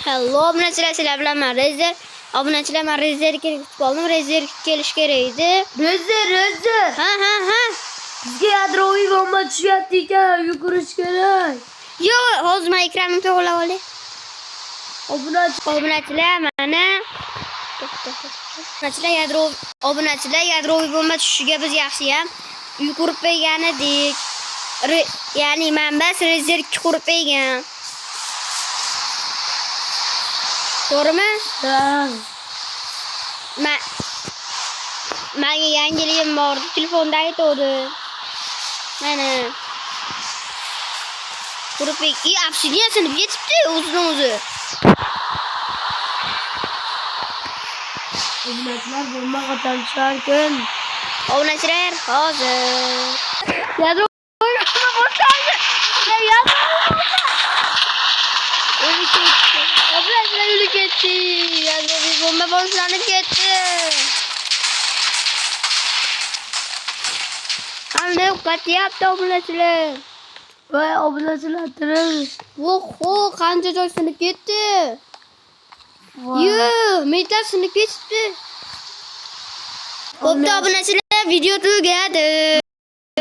Hello obunachilar, sizlar bilan men Rezer. Obunachilar, men Rezerga kutib oldim. Rezer kelish kerak edi. Rezer. Ha. Bizga yadroviy bomba tushyapti ekan, yugurish kerak. Yo'q, hozir men ekranimni to'g'rilab olay. Obunachilar, mana obunachilar yadroviy bomba tushishiga biz yaxshiyam yugurib qo'ygan edik. Ya'ni manbas Rezer qurib qo'ygan. To'g'rimi? Ha. Menga yangiligim bor, telefonda aytdi. Mana. Qurib obsidian sinib ketibdi o'zidan-o'zi. Obunachilar bomba qatnasharkan. Obunachilar hozir. Yadro O'lib ketdi. Yadroviy bomba boshlanib ketdi. Qanday qatyapti obunachilar? Voy obunachilar tirik. Oho, qancha joy sinib ketdi. Yo, metal sinib ketibdi. Bo'pti obunachilar, video tugadi.